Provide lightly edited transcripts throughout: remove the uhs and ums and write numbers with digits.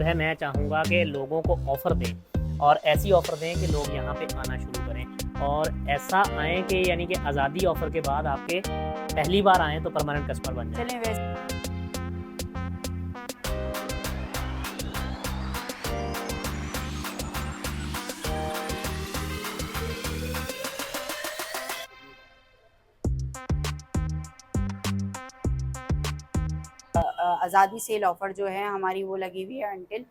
है मैं चाहूँगा कि लोगों को ऑफ़र दें और ऐसी ऑफ़र दें कि लोग यहाँ पे आना शुरू करें और ऐसा आएँ कि यानी कि आज़ादी ऑफ़र के बाद आपके पहली बार आएँ तो परमानेंट कस्टमर बन जाएँ। चलें वैसे आज़ादी सेल ऑफ़र जो है हमारी वो लगी हुई है अंटिल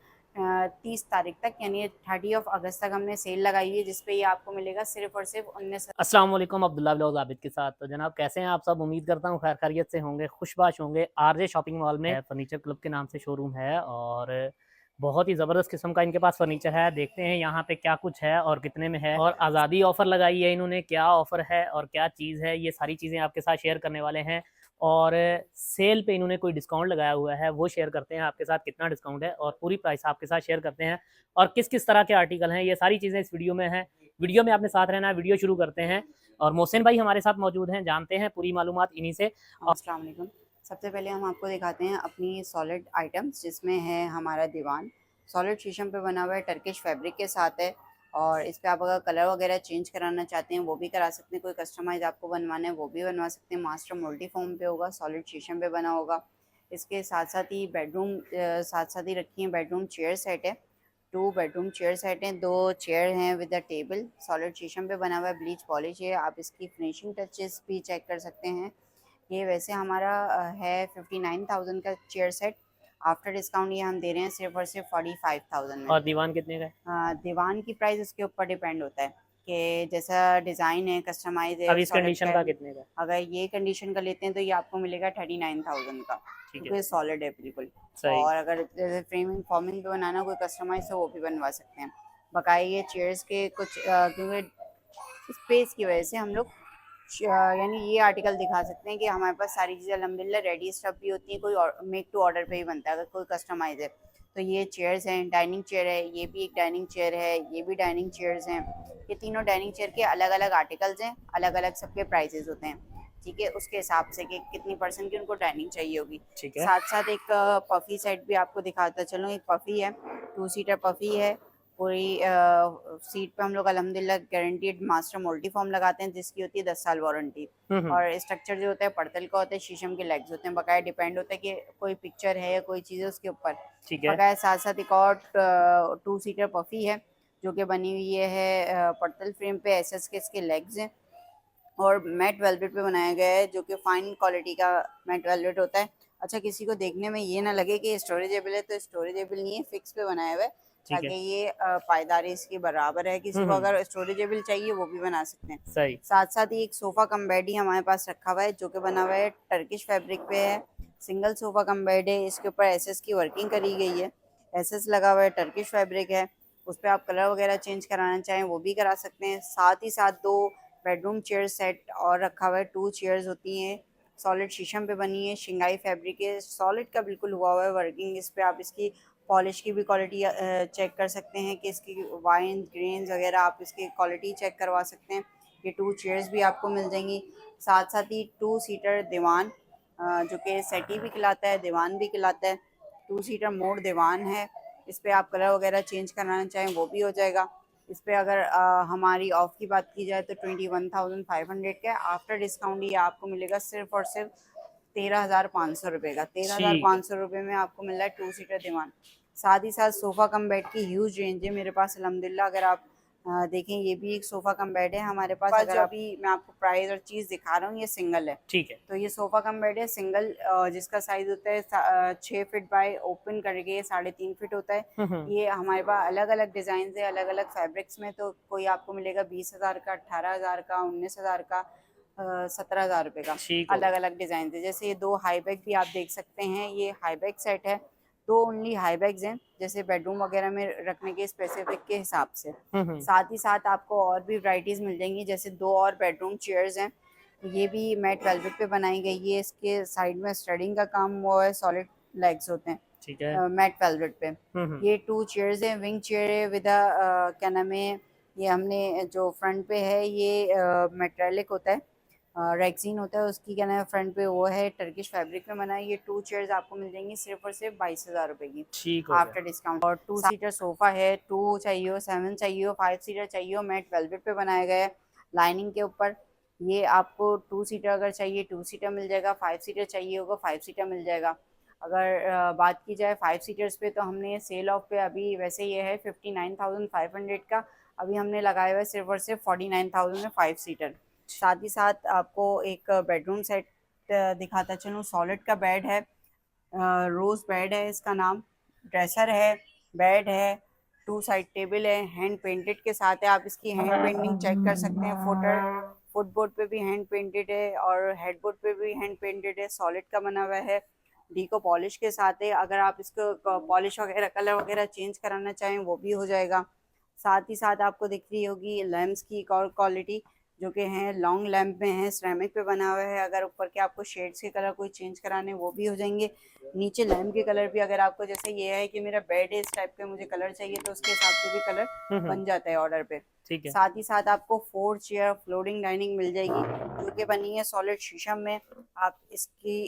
30 तारीख तक, यानी 30 अगस्त तक हमने सेल लगाई है, जिस पे ये आपको मिलेगा सिर्फ़ और सिर्फ़ 19। अस्सलाम वालेकुम, अब्दुल्ला ब्लॉग आबिद के साथ। तो जनाब कैसे हैं आप सब? उम्मीद करता हूँ खैर खैरियत से होंगे, खुशबाश होंगे। आरजे शॉपिंग मॉल में फर्नीचर क्लब के नाम से शोरूम है और बहुत ही ज़बरदस्त किस्म का इनके पास फर्नीचर है। देखते हैं यहाँ पे क्या कुछ है और कितने में है और आज़ादी ऑफ़र लगाई है इन्होंने, क्या ऑफ़र है और क्या चीज़ है, ये सारी चीज़ें आपके साथ शेयर करने वाले हैं। और सेल पे इन्होंने कोई डिस्काउंट लगाया हुआ है, वो शेयर करते हैं आपके साथ, कितना डिस्काउंट है और पूरी प्राइस आपके साथ शेयर करते हैं और किस किस तरह के आर्टिकल हैं, ये सारी चीज़ें इस वीडियो में हैं। वीडियो में आपने साथ रहना है। वीडियो शुरू करते हैं और मोहसिन भाई हमारे साथ मौजूद हैं, जानते हैं पूरी मालूमात इन्हीं से। अस्सलाम वालेकुम। सबसे पहले हम आपको दिखाते हैं अपनी सॉलिड आइटम्स, जिसमें है हमारा दीवान सॉलिड शीशम पे बना हुआ है, टर्किश फैब्रिक के साथ है। और इस पे आप अगर कलर वगैरह चेंज कराना चाहते हैं वो भी करा सकते हैं, कोई कस्टमाइज़ आपको बनवाना है वो भी बनवा सकते हैं। मास्टर मल्टी फॉर्म पे होगा, सॉलिड शीशम पे बना होगा। इसके साथ साथ ही बेडरूम साथ साथ ही रखी है बेडरूम चेयर सेट है। 2 बेडरूम चेयर सेट हैं, 2 चेयर हैं विद अ टेबल, सॉलिड शीशम पे बना हुआ है, ब्लीच पॉलिश है। आप इसकी फिनिशिंग टचेस भी चेक कर सकते हैं। ये वैसे हमारा है 59,000 का चेयर सेट। आफ्टर डिस्काउंट ये हम दे रहे हैं सिर्फ और सिर्फ 45,000 में। और दीवान कितने का है? दीवान की प्राइस इसके ऊपर डिपेंड होता है कि जैसा डिज़ाइन है, कस्टमाइज है, अब इस सॉलिड का कंडीशन का है। कितने का है? अगर ये कंडीशन का लेते हैं तो ये आपको मिलेगा 39,000 का, ठीक क्योंकि है, सॉलिड है बिल्कुल। सही। और अगर जैसे फ्रेमिंग फॉर्मिंग पे बनाना कोई कस्टमाइज हो वो भी बनवा सकते हैं। बकाया ये चेयर्स के कुछ क्योंकि स्पेस की वजह से हम लोग यानी ये आर्टिकल दिखा सकते हैं कि हमारे पास सारी चीज़ें अल्हम्दुलिल्लाह रेडी स्टफ भी होती है, कोई मेक टू ऑर्डर पे ही बनता है अगर कोई कस्टमाइज है। तो ये चेयर्स हैं, डाइनिंग चेयर है, ये भी एक डाइनिंग चेयर है, ये भी डाइनिंग चेयर्स हैं। ये तीनों डाइनिंग चेयर के अलग अलग आर्टिकल्स हैं, अलग अलग सबके प्राइजेज होते हैं, ठीक है, उसके हिसाब से कि कितनी परसेंट की उनको डाइनिंग चाहिए होगी। ठीक है। साथ साथ एक पफ़ी सेट भी आपको दिखाता चलूँ। एक पफ़ी है, 2 सीटर पफ़ी है। पूरी सीट पे हम लोग अल्हम्दुलिल्लाह गारंटीड मास्टर मल्टी फॉर्म लगाते हैं, जिसकी होती है 10 साल वारंटी। हम्म। और स्ट्रक्चर जो होता है पड़तल का होता है, शीशम के लेग्स होते हैं। बकाया डिपेंड होता है कि कोई पिक्चर है या कोई चीज़ है उसके ऊपर। ठीक है। बकाया साथ साथ एक और 2 सीटर पफ़ी है जो कि बनी हुई है पड़तल फ्रेम पे, एसएस के इसके लेग्स हैं। और मैट वेलवेट पे बनाया गया है, जो कि फाइन क्वालिटी का मैट वेलवेट होता है। अच्छा, किसी को देखने में ये ना लगे कि स्टोरेजेबल है, तो स्टोरेजेबल नहीं है, फिक्स पे बनाया हुआ है, ठीक ताकि है। ये पायदारी इसकी बराबर है। किसी को अगर स्टोरेजेबल चाहिए वो भी बना सकते हैं। सही। साथ साथ ही एक सोफ़ा कम बेड ही हमारे पास रखा हुआ है, जो कि बना हुआ है टर्किश फैब्रिक पे है। सिंगल सोफ़ा कम बेड है, इसके ऊपर एसएस की वर्किंग करी गई है, एसएस लगा हुआ है, टर्किश फैब्रिक है। उस पर आप कलर वगैरह चेंज कराना चाहें वो भी करा सकते हैं। साथ ही साथ 2 बेडरूम चेयर सेट और रखा हुआ है, 2 चेयर्स होती हैं, सॉलिड शीशम पे बनी है, शिंगाई फैब्रिक है, सॉलिड का बिल्कुल हुआ हुआ है वर्किंग। इस पे आप इसकी पॉलिश की भी क्वालिटी चेक कर सकते हैं कि इसकी वाइन ग्रेन्स वगैरह आप इसकी क्वालिटी चेक करवा सकते हैं। ये 2 चेयर्स भी आपको मिल जाएंगी। साथ साथ ही 2 सीटर दीवान, जो कि सेटी भी खिलाता है, दीवान भी खिलाता है। 2 सीटर मोड़ दीवान है, इस पे आप कलर वगैरह चेंज कराना चाहें वो भी हो जाएगा। इस पे अगर हमारी ऑफ़ की बात की जाए तो 21,500 का आफ्टर डिस्काउंट ये आपको मिलेगा सिर्फ और सिर्फ 13,500 रुपये का। ठीक है। 13,500 रुपये में आपको मिल रहा है 2 सीटर दीवान। साथ ही साथ सोफ़ा कम बेड की ह्यूज रेंज है मेरे पास अल्हम्दुलिल्लाह। अगर आप देखें, ये भी एक सोफ़ा कम बेड है हमारे पास। अगर अभी मैं आपको प्राइस और चीज़ दिखा रहा हूँ, ये सिंगल है। ठीक है। तो ये सोफ़ा कम बेड है सिंगल, जिसका साइज़ होता है 6 फीट बाय ओपन करके 3.5 फीट होता है। ये हमारे पास अलग अलग डिज़ाइन है, अलग अलग फैब्रिक्स में। तो कोई आपको मिलेगा 20,000 का, 18,000 का, 19,000 का, 17,000 रुपये का। ठीक हो अलग गया। अलग डिज़ाइन है। जैसे ये 2 हाई बैग भी आप देख सकते हैं, ये हाई बैग सेट है। 2 ओनली हाई बैग्स हैं, जैसे बेडरूम वगैरह में रखने के स्पेसिफिक के हिसाब से। साथ ही साथ आपको और भी वैराइटीज़ मिल जाएंगी, जैसे 2 और बेडरूम चेयर्स हैं। ये भी मैट वेलवेट पे बनाई गई है, इसके साइड में स्टडिंग का काम हुआ है, सॉलिड लेग्स होते ठीक है। हैं मैट वेलवेट पे। हम्म। ये 2 चेयर्स हैं, विंग चेयर है विद क्या नाम है, ये हमने जो फ्रंट पे है ये मेटेलिक होता है, रेक्सीन होता है उसकी क्या नाम है फ्रंट पे, वो है टर्किश फैब्रिक में बना है। ये 2 चेयर्स आपको मिल जाएंगी सिर्फ और सिर्फ 22,000 रुपए की ठीक हो गया। After discount. और 2 सीटर सोफा है, 2 चाहिए हो, 7 चाहिए हो, 5 सीटर चाहिए हो, मैट वेलवेट पे बनाया गया है लाइनिंग के ऊपर। ये आपको 2 सीटर अगर चाहिए 2 सीटर मिल जाएगा, 5 सीटर चाहिए होगा 5 सीटर मिल जाएगा। अगर बात की जाए 5 सीटर्स पे, तो हमने सेल ऑफ पे अभी वैसे ये है 59,500 का, अभी हमने लगाया हुआ है सिर्फ और सिर्फ 49,000 में 5 सीटर। साथ ही साथ आपको एक बेडरूम सेट दिखाता चलूँ। सॉलिड का बेड है, रोज बेड है इसका नाम, ड्रेसर है, बेड है, 2 साइड टेबल है, हैंड पेंटेड के साथ है। आप इसकी हैंड पेंटिंग चेक कर सकते हैं। फुटबोर्ड पे भी हैंड पेंटेड है और हेडबोर्ड पे भी हैंड पेंटेड है, सॉलिड का बना हुआ है, डीको पॉलिश के साथ है। अगर आप इसको पॉलिश वगैरह कलर वगैरह चेंज कराना चाहें वो भी हो जाएगा। साथ ही साथ आपको दिख रही होगी लैम्प्स की एक और क्वालिटी, जो कि हैं लॉन्ग लैम्प में है, सिरेमिक पे बना हुआ है। अगर ऊपर के आपको शेड्स के कलर कोई चेंज कराने वो भी हो जाएंगे। नीचे लैम्प के कलर भी, अगर आपको जैसे ये है कि मेरा बेड है इस टाइप के मुझे कलर चाहिए, तो उसके हिसाब से भी कलर बन जाता है ऑर्डर पे। ठीक है। साथ ही साथ आपको 4 चेयर फ्लोटिंग डाइनिंग मिल जाएगी, जो कि बनी है सॉलिड शीशम में। आप इसकी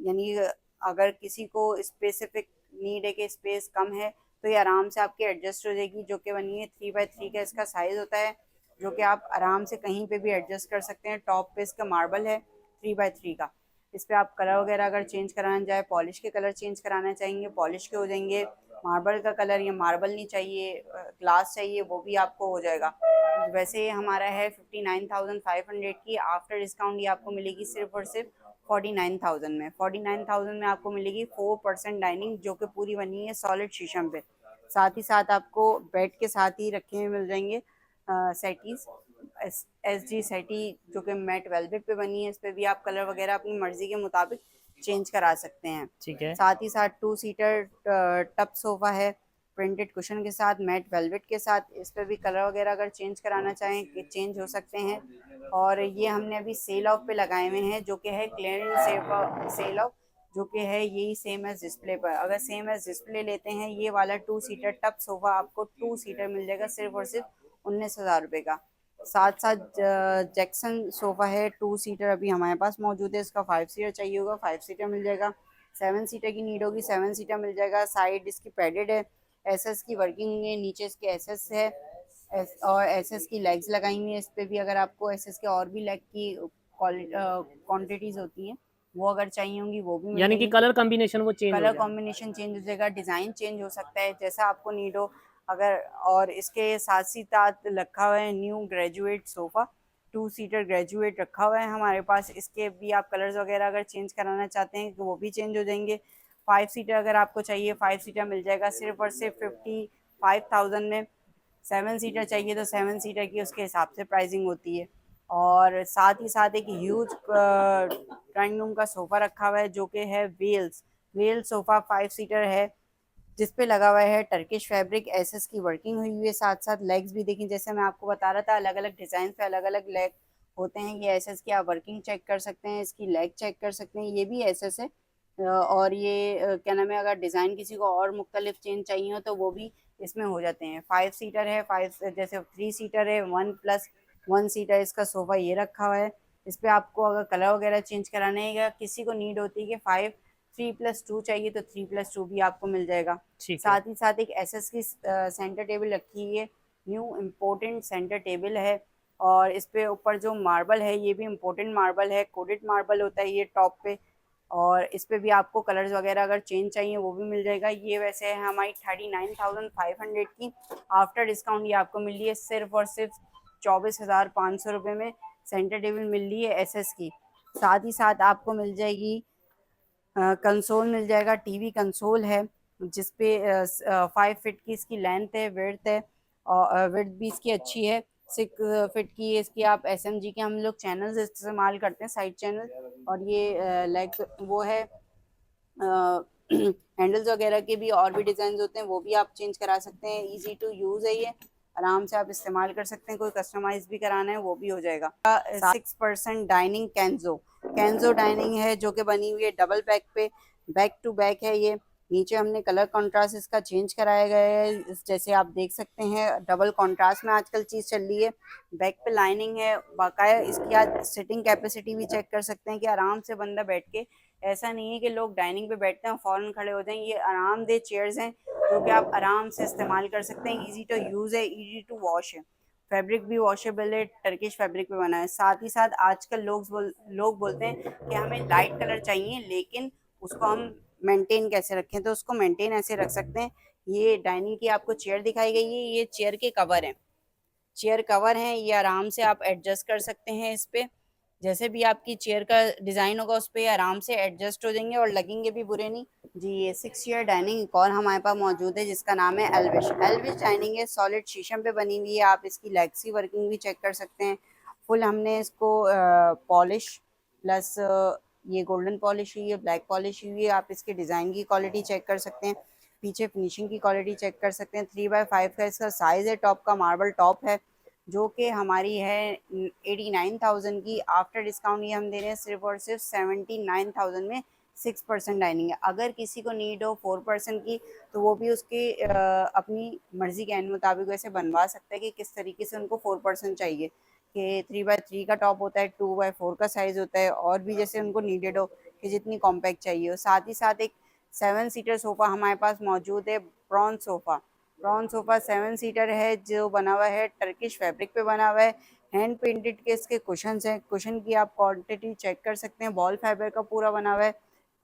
यानी अगर किसी को स्पेसिफिक नीड है कि स्पेस कम है, तो ये आराम से आपकी एडजस्ट हो जाएगी, जो कि बनी है 3x3 का इसका साइज होता है, जो कि आप आराम से कहीं पे भी एडजस्ट कर सकते हैं। टॉप पे इसका मार्बल है 3x3 का। इस पे आप कलर वगैरह अगर चेंज कराना चाहे, पॉलिश के कलर चेंज कराना चाहेंगे पॉलिश के हो जाएंगे, मार्बल का कलर या मार्बल नहीं चाहिए ग्लास चाहिए वो भी आपको हो जाएगा। वैसे ये हमारा है 59,500 की, आफ्टर डिस्काउंट ये आपको मिलेगी सिर्फ और सिर्फ 49,000 में। 49,000 में आपको मिलेगी 4% डाइनिंग, जो कि पूरी बनी है सॉलिड शीशम पे। साथ ही साथ आपको बेड के साथ ही रखे हुए मिल जाएंगे सेटीज, SG सेटी, जो कि मैट वेलवेट पे बनी है। इस पे भी आप कलर वगैरह अपनी मर्जी के मुताबिक चेंज करा सकते हैं। ठीक है। साथ ही साथ 2 सीटर टप सोफा है प्रिंटेड कुशन के साथ, मैट वेलवेट के साथ। इस पे भी कलर वगैरह अगर चेंज कराना चाहें चेंज हो सकते हैं। और ये हमने अभी सेल ऑफ पे लगाए हुए हैं, जो कि है क्लियरेंस सेल ऑफ, जो कि है यही सेम एज डिस्प्ले पर। अगर सेम एज डिस्प्ले लेते हैं, ये वाला 2 सीटर टप सोफा आपको 2 सीटर मिल जाएगा सिर्फ और सिर्फ 19,000 रुपये का। साथ साथ जैक्सन सोफा है 2 सीटर अभी हमारे पास मौजूद है। इसका 5 सीटर चाहिए होगा 5 सीटर मिल जाएगा, 7 सीटर की नीड होगी 7 सीटर मिल जाएगा। साइड इसकी पैडेड है, SS की वर्किंग है, नीचे इसके SS है और SS की लेग्स लगाई हुई है। इस पे भी अगर आपको SS के और भी लेग की क्वांटिटीज होती हैं वो अगर चाहिए होंगी वो भी मिल यानी कि जाएंगी। कलर कॉम्बिनेशन वो चेंज हो कलर जाए। कॉम्बिनेशन चेंज हो जाएगा, डिज़ाइन चेंज हो सकता है, जैसा आपको नीड हो। अगर और इसके साथ ही साथ रखा हुआ है new graduate sofa, 2 seater graduate रखा हुआ है हमारे पास। इसके भी आप कलर्स वगैरह अगर चेंज कराना चाहते हैं तो वो भी चेंज हो जाएंगे। 5 सीटर अगर आपको चाहिए 5 सीटर मिल जाएगा सिर्फ और सिर्फ 55,000 में। 7 सीटर चाहिए तो 7 सीटर की उसके हिसाब से प्राइसिंग होती है। और साथ ही साथ एक ह्यूज ड्राइंग रूम का सोफ़ा रखा हुआ है, जो कि है वेल सोफ़ा 5 सीटर है, जिस पे लगा हुआ है टर्किश फैब्रिक, SS की वर्किंग हुई हुई है। साथ साथ लेग्स भी देखें, जैसे मैं आपको बता रहा था अलग अलग डिज़ाइन पे अलग अलग लेग होते हैं। ये SS की आप वर्किंग चेक कर सकते हैं, इसकी लेग चेक कर सकते हैं, ये भी SS है। और ये क्या नाम है, अगर डिज़ाइन किसी को और मुख्तलिफ चेंज चाहिए हो तो वो भी इसमें हो जाते हैं। 5 सीटर है, 5 जैसे 3 सीटर है, 1+1 सीटर इसका सोफ़ा ये रखा हुआ है। इस पर आपको अगर कलर वगैरह चेंज कराने है, किसी को नीड होती है कि 3+2 चाहिए तो 3+2 भी आपको मिल जाएगा। साथ ही साथ एक SS की सेंटर टेबल रखी है, न्यू इम्पोर्टेंट सेंटर टेबल है। और इस पे ऊपर जो मार्बल है ये भी इम्पोर्टेंट मार्बल है, कोडेड मार्बल होता है ये टॉप पे। और इस पे भी आपको कलर्स वगैरह अगर चेंज चाहिए वो भी मिल जाएगा। ये वैसे है हमारी 39,500 की, आफ्टर डिस्काउंट ये आपको मिल रही है सिर्फ और सिर्फ 24,500 रुपये में। सेंटर टेबल मिल रही है SS की। साथ ही साथ आपको मिल जाएगी कंसोल मिल जाएगा, TV कंसोल है, जिसपे 5 फीट की इसकी लेंथ है, विड्थ है, और विड्थ भी इसकी अच्छी है। 6 फीट की इसकी आप SMG के हम लोग चैनल्स इस्तेमाल करते हैं, साइड चैनल। और ये लेग वो है हैंडल्स वगैरह के भी और भी डिज़ाइन होते हैं, वो भी आप चेंज करा सकते हैं। ईजी टू यूज़ है, ये आराम से आप इस्तेमाल कर सकते हैं। कोई कस्टमाइज भी कराना है वो भी हो जाएगा। 6% डाइनिंग कैंजो डाइनिंग है, जो कि बनी हुई है डबल बैक पे, बैक टू बैक है ये। नीचे हमने कलर कंट्रास्ट इसका चेंज कराया गया है, जैसे आप देख सकते हैं डबल कंट्रास्ट में आजकल चीज़ चल रही है। बैक पे लाइनिंग है, बाकाया इसकी आज सिटिंग कैपेसिटी भी चेक कर सकते हैं कि आराम से बंदा बैठ के, ऐसा नहीं है कि लोग डाइनिंग पे बैठते हैं फौरन खड़े हो जाएं। ये आरामदेह चेयर्स हैं जो कि आप आराम से इस्तेमाल कर सकते हैं। इजी टू यूज़ है, इजी टू वॉश है, फैब्रिक भी वॉशेबल है, टर्किश फैब्रिक पे बना है। साथ ही साथ आजकल लोग बोलते हैं कि हमें लाइट कलर चाहिए, लेकिन उसको हम मेंटेन कैसे रखें, तो उसको मेंटेन ऐसे रख सकते हैं। ये डाइनिंग की आपको चेयर दिखाई गई है, ये चेयर के कवर हैं, चेयर कवर हैं, ये आराम से आप एडजस्ट कर सकते हैं इस पे। जैसे भी आपकी चेयर का डिज़ाइन होगा उस पे आराम से एडजस्ट हो जाएंगे और लगेंगे भी बुरे नहीं जी। ये 6 चेयर डाइनिंग एक और हमारे पास मौजूद है जिसका नाम है एल्विश। एल्विश डाइनिंग है, सॉलिड शीशम पे बनी हुई है, आप इसकी लेगसी वर्किंग भी चेक कर सकते हैं। फुल हमने इसको पॉलिश प्लस ये गोल्डन पॉलिश हुई है, ब्लैक पॉलिश हुई है। आप इसके डिज़ाइन की क्वालिटी चेक कर सकते हैं, पीछे फिनिशिंग की क्वालिटी चेक कर सकते हैं। 3x5 का इसका साइज़ है, टॉप का मार्बल टॉप है जो कि हमारी है 89,000 की। आफ्टर डिस्काउंट ये हम दे रहे हैं सिर्फ और सिर्फ 79,000 में। 6% डाइनिंग है। अगर किसी को नीड हो 4% की तो वो भी उसके अपनी मर्जी के मुताबिक वैसे बनवा सकता है कि किस तरीके से उनको 4% चाहिए, कि 3x3 का टॉप होता है, 2x4 का साइज़ होता है, और भी जैसे उनको नीडेड हो कि जितनी कॉम्पैक्ट चाहिए हो। साथ ही साथ एक 7 सीटर सोफ़ा हमारे पास मौजूद है, ब्राउन सोफ़ा 7 सीटर है जो बना हुआ है टर्किश फैब्रिक पे बना हुआ है। हैंड पेंटेड के इसके कुशन्स हैं, कुशन की आप क्वांटिटी चेक कर सकते हैं, बॉल फाइबर का पूरा बना हुआ है।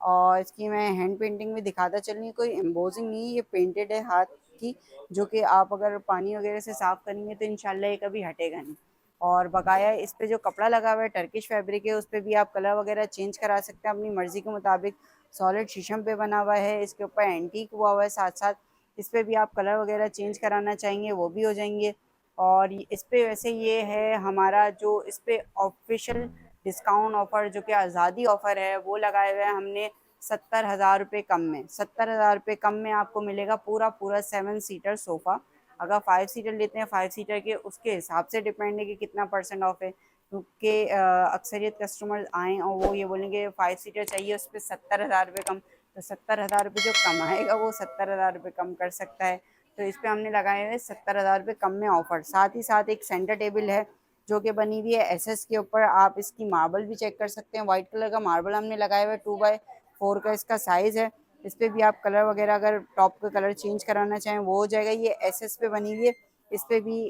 और इसकी मैं हैंड पेंटिंग भी दिखाता चल रही हूँ, कोई एम्बोजिंग नहीं है, ये पेंटेड है हाथ की, जो कि आप अगर पानी वगैरह से साफ़ करेंगे तो इंशाल्लाह ये कभी हटेगा नहीं। और बकाया इस पे जो कपड़ा लगा हुआ है टर्किश फैब्रिक है, उस पे भी आप कलर वगैरह चेंज करा सकते हैं अपनी मर्ज़ी के मुताबिक। सॉलिड शीशम पे बना हुआ है, इसके ऊपर एंटीक हुआ है, साथ साथ इस पे भी आप कलर वगैरह चेंज कराना चाहेंगे वो भी हो जाएंगे। और इस पे वैसे ये है हमारा जो इस पे ऑफिशियल डिस्काउंट ऑफ़र जो कि आज़ादी ऑफ़र है वो लगाए हुए हैं हमने 70,000 रुपये कम में। 70,000 रुपये कम में आपको मिलेगा पूरा पूरा 7 सीटर सोफ़ा। अगर 5 सीटर लेते हैं 5 सीटर के उसके हिसाब से डिपेंड है कि कितना परसेंट ऑफ है, क्योंकि अक्सरियत कस्टमर आएँ और वो ये बोलेंगे 5 सीटर चाहिए उस पर 70,000 रुपये कम, तो 70,000 रुपये जो कमाएगा वो 70,000 रुपये कम कर सकता है। तो इस पे हमने लगाए हुए 70,000 रुपये कम में ऑफ़र। साथ ही साथ एक सेंटर टेबल है जो कि बनी हुई है एसएस के ऊपर, आप इसकी मार्बल भी चेक कर सकते हैं। वाइट कलर का मार्बल हमने लगाया हुआ है, 2x4 का इसका साइज़ है। इस पे भी आप कलर वगैरह अगर टॉप का कलर चेंज कराना चाहें वो हो जाएगा। ये एसएस पे बनी हुई है, इस पे भी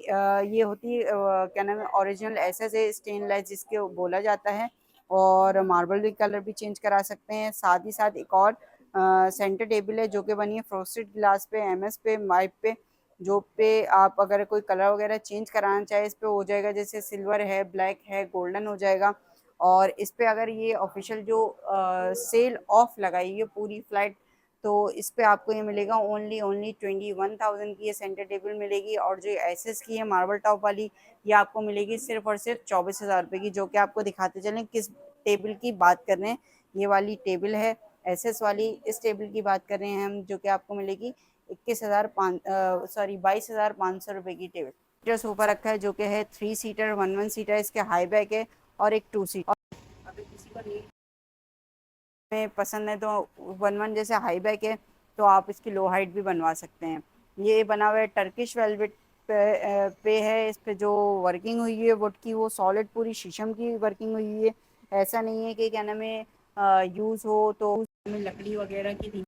ये होती है क्या नाम है, ओरिजिनल एसएस है, स्टेनलेस जिसके बोला जाता है। और मार्बल भी कलर भी चेंज करा सकते हैं। साथ ही साथ एक और सेंटर टेबल है जो कि बनी है फ्रोस्टेड ग्लास पे, एमएस पे, माइप पे, जो पे आप अगर कोई कलर वगैरह चेंज कराना चाहे इस पे हो जाएगा, जैसे सिल्वर है, ब्लैक है, गोल्डन हो जाएगा। और इस पे अगर ये ऑफिशियल जो सेल ऑफ लगाई है पूरी फ्लाइट, तो इस पे आपको ये मिलेगा ओनली 21,000 की ये सेंटर टेबल मिलेगी। और जो एसएस की है मार्बल टॉप वाली, ये आपको मिलेगी सिर्फ और सिर्फ 24,000 रुपये की, जो कि आपको दिखाते चलें किस टेबल की बात कर रहे हैं। ये वाली टेबल है एसएस वाली, इस टेबल की बात कर रहे हैं हम, जो कि आपको मिलेगी 22,500 रुपये की टेबल। सीटर सोफा रखा है जो कि है 3 सीटर, 1 सीटर, इसके हाई बैक है और एक 2 सीटर। अगर किसी को नीड में पसंद है तो 1 जैसे हाई बैक है तो आप इसकी लो हाइट भी बनवा सकते हैं। ये बना हुआ है टर्किश वेलवेट पे है। इस पे जो वर्किंग हुई है वुड की वो सॉलिड पूरी शीशम की वर्किंग हुई है। ऐसा नहीं है कि क्या नाम है यूज़ हो तो उसमें लकड़ी वगैरह की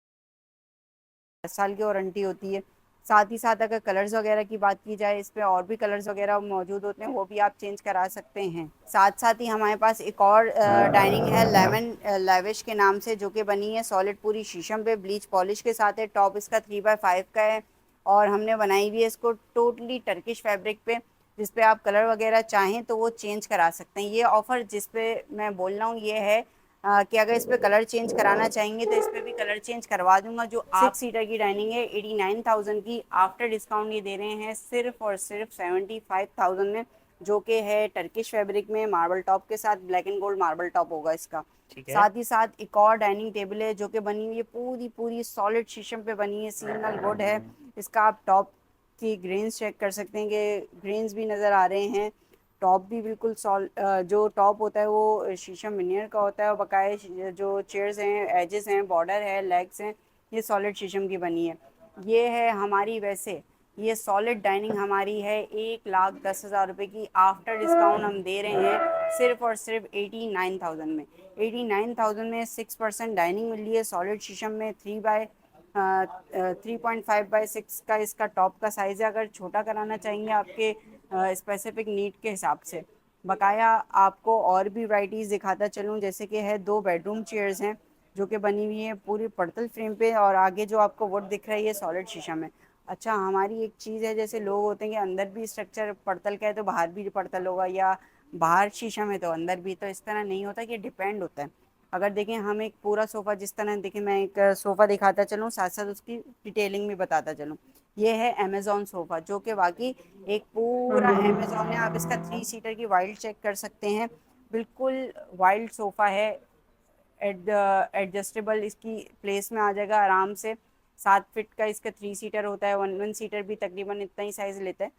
10 साल की वारंटी होती है। साथ ही साथ अगर कलर्स वगैरह की बात की जाए, इस पे और भी कलर्स वगैरह मौजूद होते हैं, वो भी आप चेंज करा सकते हैं। साथ साथ ही हमारे पास एक और डाइनिंग है लेमन लेविश के नाम से, जो कि बनी है सॉलिड पूरी शीशम पे, ब्लीच पॉलिश के साथ है। टॉप इसका 3x5 का है और हमने बनाई हुई है इसको टोटली टर्किश फैब्रिक पे, जिस पे आप कलर वगैरह चाहें तो वो चेंज करा सकते हैं। ये ऑफ़र जिस पे मैं बोल रहा हूँ ये है कि अगर इस पे कलर चेंज कराना चाहेंगे तो इस पे भी कलर चेंज करवा दूंगा। जो 6 सीटर की डाइनिंग है 89,000 की, आफ्टर डिस्काउंट ये दे रहे हैं सिर्फ और सिर्फ 75,000 में, जो कि है टर्किश फैब्रिक में मार्बल टॉप के साथ, black and gold marble top होगा इसका। ठीक है। साथ ही साथ एक और डाइनिंग टेबल है जो कि बनी हुई है पूरी पूरी सॉलिड शीशम पे बनी है, सिंगल वुड है। इसका आप टॉप की ग्रेन्स चेक कर सकते हैं कि ग्रेन्स भी नज़र आ रहे हैं। टॉप भी बिल्कुल जो टॉप होता है वो शीशम विनियर का होता है। और बकाया जो चेयर्स हैं, एजेस हैं, बॉर्डर है, लेग्स हैं, ये सॉलिड शीशम की बनी है। ये है हमारी, वैसे ये सॉलिड डाइनिंग हमारी है 1,10,000 रुपये की। आफ्टर डिस्काउंट हम दे रहे हैं सिर्फ और सिर्फ 89,000 में। 89,000 में 6% डाइनिंग मिल रही है सॉलिड शीशम में। 3.5/6 का इसका टॉप का साइज़ है। अगर छोटा कराना चाहेंगे आपके स्पेसिफिक नीड के हिसाब से। बकाया आपको और भी वैराइटीज़ दिखाता चलूँ, जैसे कि है 2 बेडरूम चेयर्स हैं जो कि बनी हुई है पूरी पड़तल फ्रेम पे, और आगे जो आपको वुड दिख रही है सॉलिड शीशम है। अच्छा, हमारी एक चीज़ है, जैसे लोग होते हैं कि अंदर भी स्ट्रक्चर पड़तल का है तो बाहर भी पड़तल होगा, या बाहर शीशम है तो अंदर भी, तो इस तरह नहीं होता, कि डिपेंड होता है। अगर देखें हम एक पूरा सोफ़ा, जिस तरह देखें मैं एक सोफ़ा दिखाता चलूँ, साथ साथ उसकी डिटेलिंग भी बताता चलूँ। ये है अमेज़ॉन सोफ़ा, जो कि वाकई एक पूरा अमेज़ॉन है। आप इसका 3 सीटर की वाइल्ड चेक कर सकते हैं, बिल्कुल वाइल्ड सोफ़ा है। एडजस्टेबल इसकी प्लेस में आ जाएगा आराम से। 7 फीट का इसका 3 सीटर होता है। वन सीटर भी तकरीबन इतना ही साइज़ लेता है।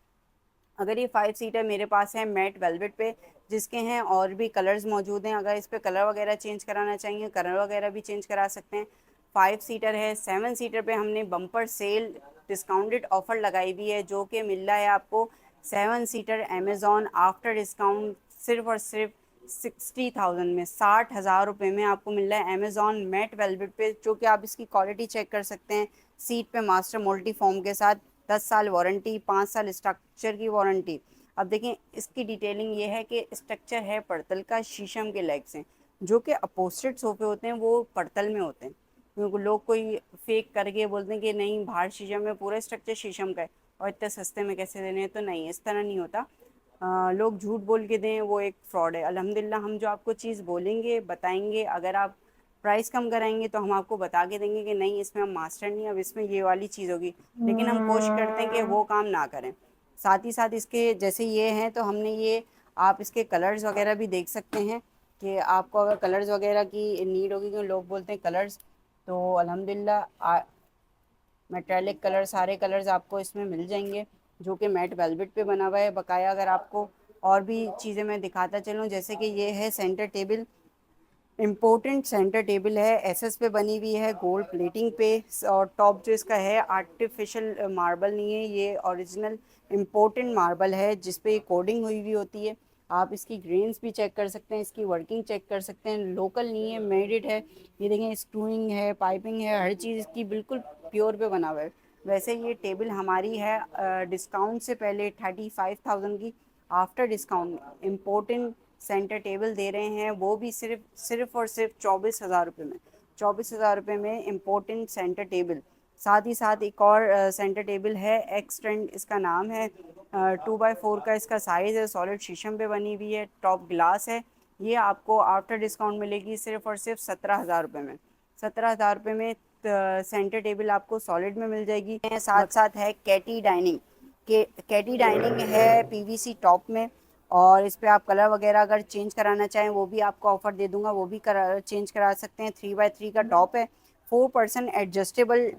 अगर ये 5 सीटर मेरे पास है मैट वेलवेट पे, जिसके हैं और भी कलर्स मौजूद हैं। अगर इस पे कलर वगैरह चेंज कराना चाहिए, कलर वगैरह भी चेंज करा सकते हैं। 5 सीटर है। 7 सीटर पे हमने बम्पर सेल डिस्काउंटेड ऑफर लगाई हुई है, जो कि मिल रहा है आपको 7 सीटर अमेज़ॉन आफ्टर डिस्काउंट सिर्फ और सिर्फ 60,000 में, 60,000 रुपये में आपको मिल रहा है अमेज़ॉन मैट वेलवेट पे, जो कि आप इसकी क्वालिटी चेक कर सकते हैं। सीट पे मास्टर मल्टी फॉर्म के साथ 10 साल वारंटी, 5 साल स्ट्रक्चर की वारंटी। अब देखें इसकी डिटेलिंग ये है कि स्ट्रक्चर है पड़तल का, शीशम के लेग्स हैं। जो कि अपोजिट सोफे होते हैं वो पड़तल में होते हैं, क्योंकि लोग कोई फेक करके बोलते हैं कि नहीं बाहर शीशम में, पूरा स्ट्रक्चर शीशम का है और इतने सस्ते में कैसे देने हैं। तो नहीं, इस तरह नहीं होता। लोग झूठ बोल के दें, वो एक फ्रॉड है। अल्हम्दुलिल्लाह हम जो आपको चीज़ बोलेंगे, बताएंगे, अगर आप प्राइस कम कराएंगे तो हम आपको बता के देंगे कि नहीं इसमें हम मास्टर नहीं, अब इसमें ये वाली चीज़ होगी, लेकिन हम कोशिश करते हैं कि वो काम ना करें। साथ ही साथ इसके जैसे ये हैं, तो हमने ये, आप इसके कलर्स वगैरह भी देख सकते हैं, कि आपको अगर कलर्स वगैरह की नीड होगी, क्योंकि लोग बोलते हैं कलर्स, तो अल्हम्दुलिल्लाह मेटालिक कलर, सारे कलर्स आपको इसमें मिल जाएंगे, जो कि मैट वेलवेट पे बना हुआ है। बकाया अगर आपको और भी चीज़ें मैं दिखाता चलूँ, जैसे कि ये है centre table, important centre table है, एसएस पे बनी हुई है, गोल्ड प्लेटिंग पे। और टॉप जो इसका है आर्टिफिशियल मार्बल नहीं है, ये ओरिजिनल इम्पोर्टेंट मार्बल है, जिस पे कोडिंग हुई हुई होती है। आप इसकी ग्रेन्स भी चेक कर सकते हैं, इसकी वर्किंग चेक कर सकते हैं। लोकल नहीं है, मेड है। ये देखें स्क्रूइंग है, पाइपिंग है, हर चीज़ इसकी बिल्कुल प्योर पे बना हुआ है। वैसे ये टेबल हमारी है डिस्काउंट से पहले 35,000 की। After discount important centre table दे रहे हैं, वो भी सिर्फ और सिर्फ 24,000 रुपये में। 24,000 रुपये में इम्पोर्टेंट सेंटर टेबल। साथ ही साथ एक और सेंटर टेबल है, एक्सटेंड इसका नाम है। 2x4 का इसका साइज़ है, सॉलिड शीशम पे बनी हुई है, टॉप ग्लास है। ये आपको आफ्टर डिस्काउंट मिलेगी सिर्फ और सिर्फ 17,000 रुपये में। 17,000 रुपये में सेंटर टेबल आपको सॉलिड में मिल जाएगी। साथ साथ है कैटी डाइनिंग, कैटी डाइनिंग है पीवीसी टॉप में, और इस पर आप कलर वगैरह अगर चेंज कराना चाहें वो भी आपको ऑफर दे दूंगा, वो भी चेंज करा सकते हैं। 3x3 का टॉप है। 4% एडजस्टेबल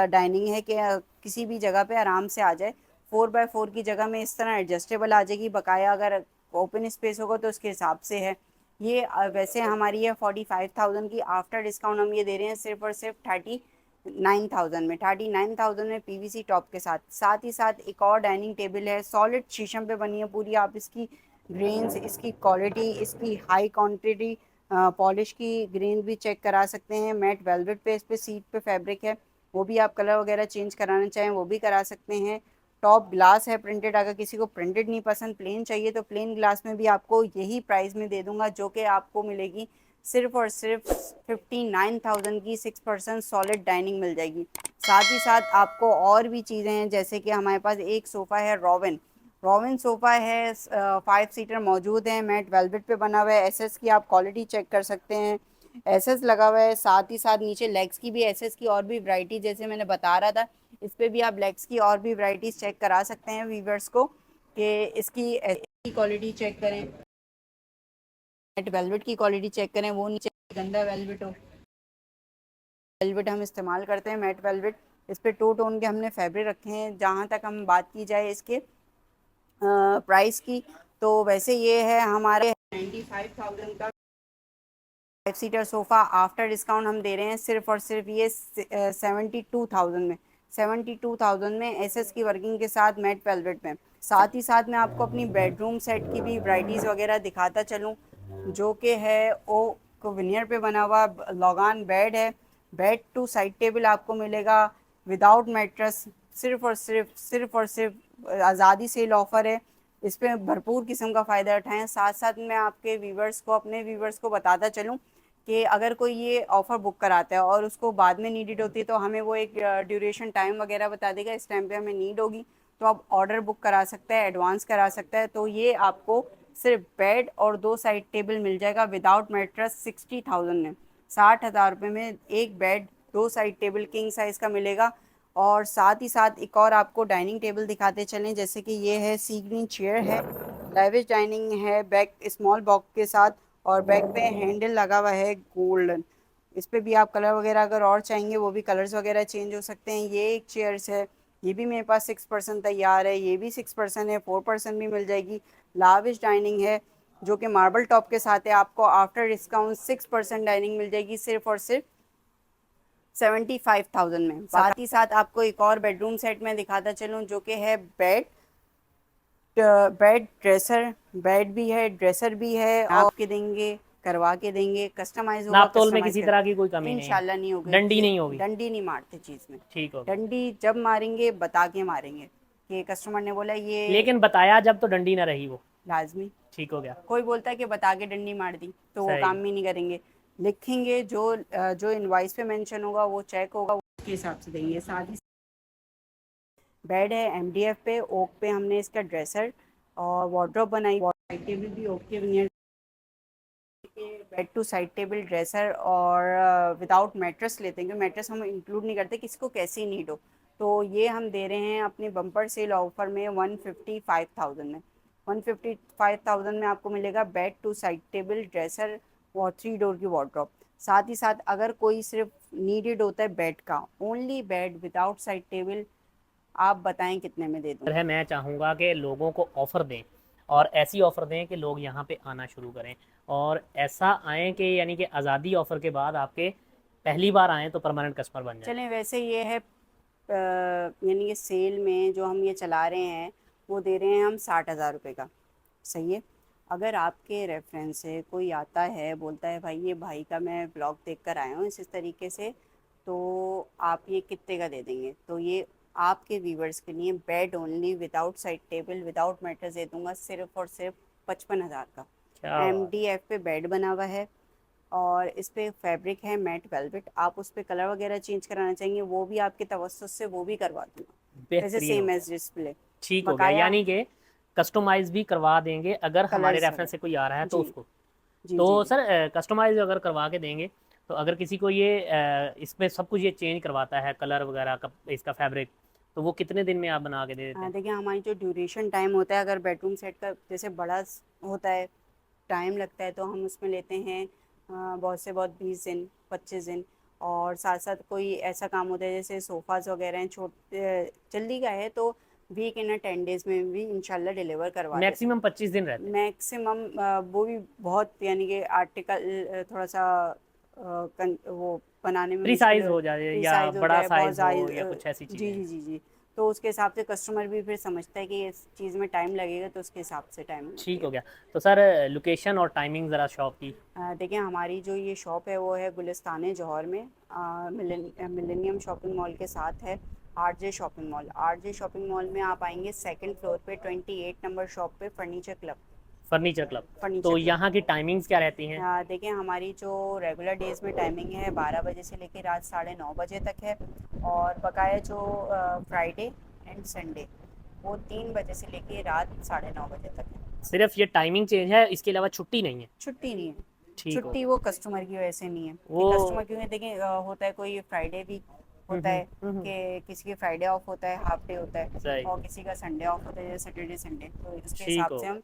डाइनिंग है, कि किसी भी जगह पे आराम से आ जाए। 4x4 की जगह में इस तरह एडजस्टेबल आ जाएगी। बकाया अगर ओपन स्पेस होगा तो उसके हिसाब से है। ये वैसे हमारी है 45,000 की। आफ्टर डिस्काउंट हम ये दे रहे हैं सिर्फ और सिर्फ 39,000 में। 39,000 में पीवीसी टॉप के साथ। साथ ही साथ एक और डाइनिंग टेबल है, सॉलिड शीशम पे बनी है पूरी। आप इसकी ग्रेन्स, इसकी क्वालिटी, इसकी हाई क्वांटिटी पॉलिश की ग्रेन भी चेक करा सकते हैं। मैट वेलवेट पे इस पे सीट पे फैब्रिक है, वो भी आप कलर वगैरह चेंज कराना चाहें वो भी करा सकते हैं। टॉप ग्लास है प्रिंटेड, अगर किसी को प्रिंटेड नहीं पसंद, प्लेन चाहिए, तो प्लेन ग्लास में भी आपको यही प्राइस में दे दूंगा, जो कि आपको मिलेगी सिर्फ और सिर्फ 59,000 की। 6% सॉलिड डाइनिंग मिल जाएगी। साथ ही साथ आपको और भी चीज़ें हैं, जैसे कि हमारे पास एक सोफ़ा है रोवन, रोवन सोफ़ा है। 5 सीटर मौजूद है, मैट वेलवेट पे बना हुआ है। एसएस की आप क्वालिटी चेक कर सकते हैं, एसएस लगा हुआ है। साथ ही साथ नीचे लेग्स की भी एसएस की और भी वैरायटी, जैसे मैंने बता रहा था, इस पे भी आप लेग्स की और भी वैरायटीज चेक करा सकते हैं वीवर्स को, कि इसकी क्वालिटी चेक करें, मैट वेलवेट की क्वालिटी चेक करें, वो नीचे गंदा वेलवेट हो। वेलवेट हम इस्तेमाल करते हैं, मैट वेलवेट। इस पे 2 टोन के हमने फैब्रिक रखे हैं। जहाँ तक हम बात की जाए इसके प्राइस की, तो वैसे ये है हमारे 95,000 का। 5 सीटर सोफ़ा आफ्टर डिस्काउंट हम दे रहे हैं सिर्फ और सिर्फ ये 72,000 में। 72,000 में एसएस की वर्किंग के साथ मैट वेलवेट में। साथ ही साथ मैं आपको अपनी बेडरूम सेट की भी वैराइटीज़ वगैरह दिखाता चलूँ, जो कि है ओक विनियर पे बना हुआ लॉगान बेड है। बेड टू साइड टेबल आपको मिलेगा विदाउट मैट्रेस, सिर्फ और सिर्फ आज़ादी सेल ऑफ़र है। इस पे भरपूर किस्म का फ़ायदा उठाएं। साथ साथ मैं आपके व्यूवर्स को, अपने व्यूवर्स को बताता चलूँ कि अगर कोई ये ऑफ़र बुक कराता है और उसको बाद में नीडेड होती है तो हमें वो एक ड्यूरेशन टाइम वगैरह बता देगा, इस टाइम पे हमें नीड होगी तो आप ऑर्डर बुक करा सकता है, एडवांस करा सकता है। तो ये आपको सिर्फ बेड और 2 साइड टेबल मिल जाएगा विदाउट मैट्रेस 60,000 में। 60,000 रुपये में एक bed, 2 side table king size का मिलेगा। और साथ ही साथ एक और आपको डाइनिंग टेबल दिखाते चलें, जैसे कि ये है सी ग्रीन चेयर है, लैविश डाइनिंग है, बैक स्मॉल बॉक्स के साथ और बैक पे हैंडल लगा हुआ है गोल्डन। इस पे भी आप कलर वगैरह अगर और चाहेंगे वो भी कलर्स वगैरह चेंज हो सकते हैं। ये एक चेयर्स है, ये भी मेरे पास 6% तैयार है, ये भी 6% है, 4% भी मिल जाएगी। लाविश डाइनिंग है जो कि मार्बल टॉप के साथ है, आपको आफ्टर डिस्काउंट 6% डाइनिंग मिल जाएगी सिर्फ और सिर्फ 75,000 में। साथ ही साथ आपको एक और बेडरूम सेट में दिखाता चलूँ, जो कि है बेड ड्रेसर। बेड भी है, ड्रेसर भी है, आपके देंगे, करवा के देंगे, कस्टमाइज होगा। नाप तोल में किसी तरह की कोई कमी नहीं है, इंशाल्लाह नहीं होगी, डंडी नहीं होगी। डंडी नहीं मारते चीज़ में। ठीक हो, डंडी जब मारेंगे बता के मारेंगे कि कस्टमर ने बोला ये, लेकिन बताया जब तो डंडी ना रही वो। लाजमी। ठीक हो गया। कोई बोलता है कि बता के डंडी मार दी तो वो सही। काम भी नहीं करेंगे। लिखेंगे जो इनवॉइस पे मेंशन होगा वो चेक होगा, उसके हिसाब से देंगे। साथ ही बेड है एमडीएफ पे, ओक पे हमने इसका ड्रेसर और वार्डरोब बनाई, साइड टेबल भी ओक के नियर, bed two side table dresser और विदाउट मैट्रेस लेते हैं, क्योंकि मैट्रेस हम इंक्लूड नहीं करते, किसी को कैसी नीड हो। तो ये हम दे रहे हैं अपने बम्पर सेल ऑफर में 155,000 में। 155,000 में आपको मिलेगा bed two side table dresser और 3 डोर की वार्डरोब। साथ ही साथ अगर कोई सिर्फ नीडेड होता है बेड का, only bed without side table, आप बताएं कितने में दे दूं? है मैं चाहूँगा कि लोगों को ऑफ़र दें और ऐसी ऑफ़र दें कि लोग यहाँ पे आना शुरू करें और ऐसा आएँ कि यानी कि आज़ादी ऑफ़र के बाद आपके पहली बार आएँ तो परमानेंट कस्टमर बन जाए। चलें, वैसे ये है यानी कि सेल में जो हम ये चला रहे हैं वो दे रहे हैं हम 60,000 रुपये का। सही है। अगर आपके रेफरेंस से कोई आता है, बोलता है भाई ये भाई का मैं ब्लॉग देख कर आया हूँ इस तरीके से, तो आप ये कितने का दे देंगे? तो ये आपके व्यूवर्स के लिए bed only without side table without mattress दे दूंगा सिर्फ और सिर्फ 55,000 का। क्या बात। MDF पे बेड बना हुआ है और इस पे फैब्रिक है मैट वेलवेट। आप उस पे कलर वगैरह चेंज कराना चाहेंगे वो भी आपके तवज्जुह से वो भी करवा दूंगा, वैसे बेहतरीन हो सेम गया। Edge display. ठीक हो गया, बकाया यानी कि कस्टमाइज़ भी करवा देंगे अगर हमारे कलर्स रेफरेंस से कोई आ रहा है तो जी उसको। जी तो जी सर कस्टमाइज़ अगर करवा के देंगे तो अगर किसी को ये इसमें सब कुछ ये चेंज करवाता है कलर वगैरह का, इसका फैब्रिक, तो वो कितने दिन में आप बना के दे देते हाँ, हैं? देखिए हमारी जो ड्यूरेशन टाइम होता है, अगर बेडरूम सेट का जैसे बड़ा होता है, टाइम लगता है, तो हम उसमें लेते हैं बहुत से बहुत 20 दिन 25 दिन। और साथ साथ कोई ऐसा काम होता है जैसे सोफ़ाज़ वगैरह हैं, छोटे जल्दी का है तो वीक इन 10 डेज़ में भी इंशाल्लाह डिलीवर करवा देते हैं। मैक्सिमम 25 दिन रहते हैं। मैक्सिमम वो भी बहुत, यानी कि आर्टिकल थोड़ा सा वो बनाने में फ्री मुश्किल साइज़ हो जाए फ्री या साइज़ हो बड़ा जाए, बहुत साइज़ हो या ज़्यादा। कुछ ऐसी जी चीज़ें। जी जी जी। तो उसके हिसाब से कस्टमर भी फिर समझता है कि इस चीज़ में टाइम लगेगा, तो उसके हिसाब से टाइम ठीक हो लगेगा। गया। तो सर लोकेशन और टाइमिंग ज़रा शॉप की। देखिए हमारी जो ये शॉप है वो है गुलिस्तान जौहर में, मिलेनियम शॉपिंग मॉल के साथ है RJ shopping mall. RJ shopping mall में आप आएंगे सेकंड फ्लोर पे 28 नंबर शॉप पे furniture club. Furniture club. Furniture तो क्लब। यहाँ की टाइमिंग्स क्या रहती हैं? देखिए हमारी जो रेगुलर डेज़ में टाइमिंग है 12 बजे से लेकर रात 9:30 बजे तक है, और बकाया जो फ्राइडे एंड संडे वो 3 बजे से लेकर रात 9:30 बजे तक है। सिर्फ ये टाइमिंग चेंज है, इसके अलावा छुट्टी नहीं है? छुट्टी नहीं है। ठीक हो छुट्टी वो कस्टमर की वजह से नहीं है कि वो कस्टमर, क्योंकि देखिए होता है कोई फ्राइडे भी होता है कि किसी के फ्राइडे ऑफ होता है, हाफ डे होता है, सही। और किसी का संडे ऑफ होता है, जैसे सैटरडे संडे, तो उसके ठीक हिसाब हो। से हम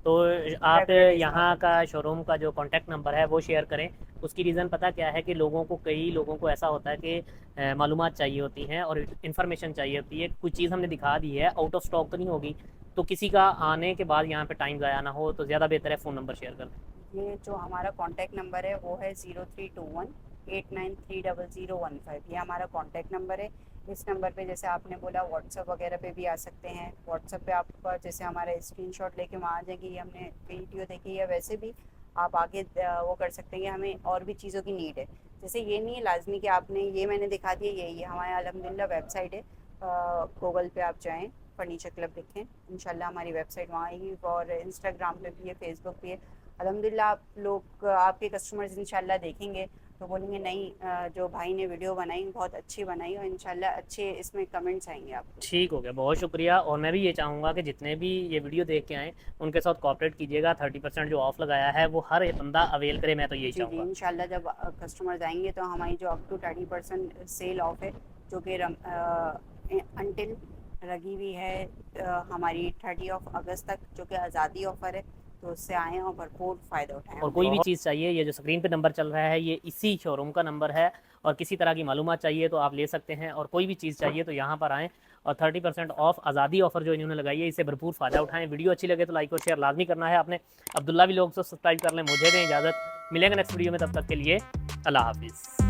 तो आप रेगुलर डेज में यहाँ ऑफ। का शोरूम का जो कॉन्टैक्ट नंबर है वो शेयर करें। उसकी रीज़न पता क्या है कि लोगों को, कई लोगों को ऐसा होता है कि मालूमात चाहिए होती हैं और इन्फॉर्मेशन चाहिए होती है। कुछ चीज़ हमने दिखा दी है, आउट ऑफ स्टॉक तो नहीं होगी, तो किसी का आने के बाद यहाँ पे टाइम ज़ाया ना हो, तो ज़्यादा बेहतर है फ़ोन नंबर शेयर कर दें। ये जो हमारा कॉन्टैक्ट नंबर है वो है 032189300015। ये हमारा कॉन्टैक्ट नंबर है। इस नंबर पे जैसे आपने बोला व्हाट्सअप वगैरह पे भी आ सकते हैं। व्हाट्सअप पे आप जैसे हमारा स्क्रीनशॉट लेके वहाँ आ जाएंगे, ये हमने वीडियो देखी, या वैसे भी आप आगे वो कर सकते हैं कि हमें और भी चीज़ों की नीड है। जैसे ये नहीं है लाजमी कि आपने ये मैंने दिखा दिया यही है। हमारे अल्हम्दुलिल्लाह वेबसाइट है, गूगल पे आप जाएँ, फर्नीचर क्लब लिखें, इंशाल्लाह हमारी वेबसाइट वहाँ आएगी। और इंस्टाग्राम पे भी है, फेसबुक पे है। अल्हम्दुलिल्लाह आप लोग, आपके कस्टमर्स इंशाल्लाह देखेंगे तो बोलेंगे नहीं, जो भाई ने वीडियो बनाई बहुत अच्छी बनाई, और इंशाल्लाह अच्छे इसमें कमेंट्स आएंगे आपको। ठीक हो गया, बहुत शुक्रिया। और मैं भी ये चाहूँगा कि जितने भी ये वीडियो देख के आएँ उनके साथ कॉपरेट कीजिएगा। 30% जो ऑफ लगाया है वो हर एक बंदा अवेल करे, मैं तो यही जी जी, चाहूँगा। इंशाल्लाह जब कस्टमर्स आएंगे तो हमारी जो अप टू 30% सेल ऑफ है, जो कि अनटिल लगी हुई है हमारी 30 अगस्त तक, जो कि आज़ादी ऑफ़र है। तो उससे आएँ और भरपूर फ़ायदा उठाएँ और हमारे। कोई भी चीज़ चाहिए, ये जो स्क्रीन पे नंबर चल रहा है ये इसी शोरूम का नंबर है। और किसी तरह की मालूमात चाहिए तो आप ले सकते हैं, और कोई भी चीज़ चाहिए तो यहाँ पर आएँ। और 30% ऑफ आज़ादी ऑफ़र जो इन्होंने लगाई है, इससे भरपूर फ़ायदा उठाएं। वीडियो अच्छी लगे तो लाइक और शेयर लाजमी करना है आपने। अब्दुल्ला भी लोग तो सब्सक्राइब कर लें। मुझे दें इजाज़त, मिलेंगे नेक्स्ट वीडियो में, तब तक के लिए अल्लाह हाफिज़।